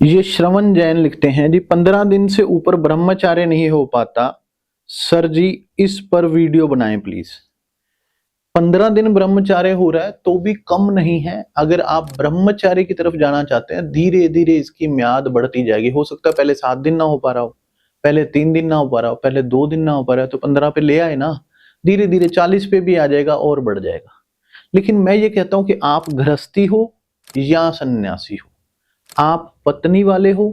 ये श्रवण जैन लिखते हैं जी, 15 दिन से ऊपर ब्रह्मचार्य नहीं हो पाता सर जी, इस पर वीडियो बनाएं प्लीज। 15 दिन ब्रह्मचार्य हो रहा है तो भी कम नहीं है। अगर आप ब्रह्मचार्य की तरफ जाना चाहते हैं, धीरे धीरे इसकी म्याद बढ़ती जाएगी। हो सकता है पहले 7 दिन ना हो पा रहा हो, पहले 3 दिन ना हो पा रहा हो, पहले 2 दिन ना हो पा रहा है, तो 15 पे ले आए ना, धीरे धीरे 40 पे भी आ जाएगा और बढ़ जाएगा। लेकिन मैं ये कहता हूं कि आप गृहस्थी हो या सन्यासी हो, आप पत्नी वाले हो,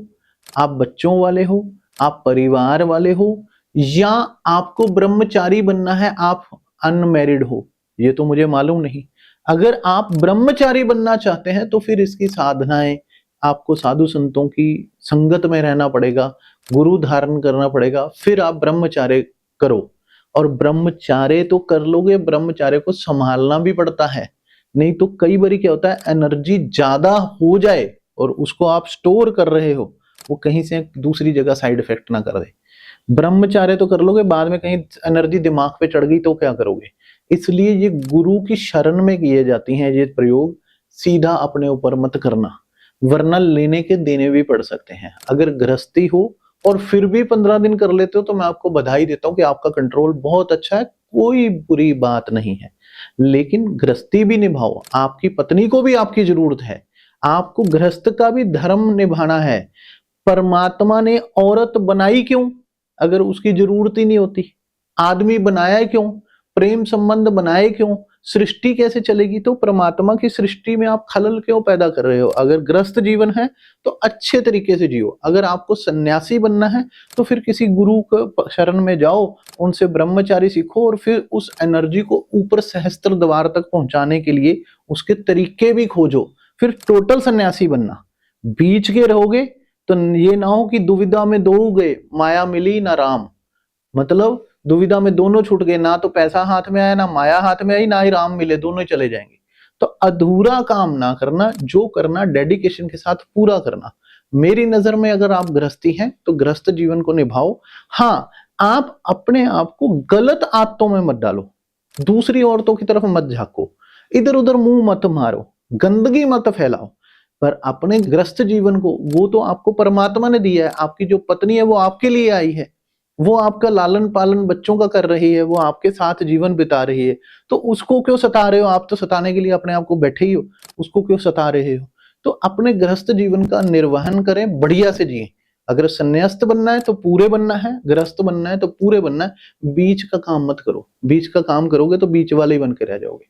आप बच्चों वाले हो, आप परिवार वाले हो, या आपको ब्रह्मचारी बनना है, आप अनमैरिड हो, ये तो मुझे मालूम नहीं। अगर आप ब्रह्मचारी बनना चाहते हैं तो फिर इसकी साधनाएं, आपको साधु संतों की संगत में रहना पड़ेगा, गुरु धारण करना पड़ेगा, फिर आप ब्रह्मचार्य करो। और ब्रह्मचार्य तो कर लोगे, ब्रह्मचार्य को संभालना भी पड़ता है। नहीं तो कई बार क्या होता है, एनर्जी ज्यादा हो जाए और उसको आप स्टोर कर रहे हो, वो कहीं से दूसरी जगह साइड इफेक्ट ना कर दे। ब्रह्मचार्य तो कर लोगे, बाद में कहीं एनर्जी दिमाग पे चढ़ गई तो क्या करोगे। इसलिए ये गुरु की शरण में किए जाती हैं ये प्रयोग, सीधा अपने ऊपर मत करना, वरना लेने के देने भी पड़ सकते हैं। अगर गृहस्थी हो और फिर भी 15 दिन कर लेते हो तो मैं आपको बधाई देता हूं कि आपका कंट्रोल बहुत अच्छा है, कोई बुरी बात नहीं है। लेकिन गृहस्थी भी निभाओ, आपकी पत्नी को भी आपकी जरूरत है, आपको गृहस्थ का भी धर्म निभाना है। परमात्मा ने औरत बनाई क्यों, अगर उसकी जरूरत ही नहीं होती। आदमी बनाया क्यों, प्रेम संबंध बनाए क्यों, सृष्टि कैसे चलेगी। तो परमात्मा की सृष्टि में आप खलल क्यों पैदा कर रहे हो। अगर ग्रस्त जीवन है तो अच्छे तरीके से जियो। अगर आपको सन्यासी बनना है तो फिर किसी गुरु के शरण में जाओ, उनसे ब्रह्मचारी सीखो और फिर उस एनर्जी को ऊपर सहस्त्र द्वार तक पहुंचाने के लिए उसके तरीके भी खोजो। फिर टोटल सन्यासी बनना। बीच के रहोगे तो ये ना हो कि दुविधा में दो गए, माया मिली ना राम। मतलब दुविधा में दोनों छूट गए, ना तो पैसा हाथ में आया, ना माया हाथ में आई, ना ही राम मिले, दोनों ही चले जाएंगे। तो अधूरा काम ना करना, जो करना डेडिकेशन के साथ पूरा करना। मेरी नजर में अगर आप गृहस्थी हैं तो गृहस्थ जीवन को निभाओ। हाँ, आप अपने आप को गलत आदतों में मत डालो, दूसरी औरतों की तरफ मत झांको, इधर उधर मुंह मत मारो, गंदगी मत फैलाओ। पर अपने गृहस्थ जीवन को, वो तो आपको परमात्मा ने दिया है। आपकी जो पत्नी है वो आपके लिए आई है, वो आपका लालन पालन बच्चों का कर रही है, वो आपके साथ जीवन बिता रही है, तो उसको क्यों सता रहे हो। आप तो सताने के लिए अपने आप को बैठे ही हो, उसको क्यों सता रहे हो। तो अपने गृहस्थ जीवन का निर्वहन करें, बढ़िया से जिए। अगर संन्यास्त बनना है तो पूरे बनना है, गृहस्थ बनना है तो पूरे बनना है। बीच का काम मत करो, बीच का काम करोगे तो बीच वाले ही बन के रह जाओगे।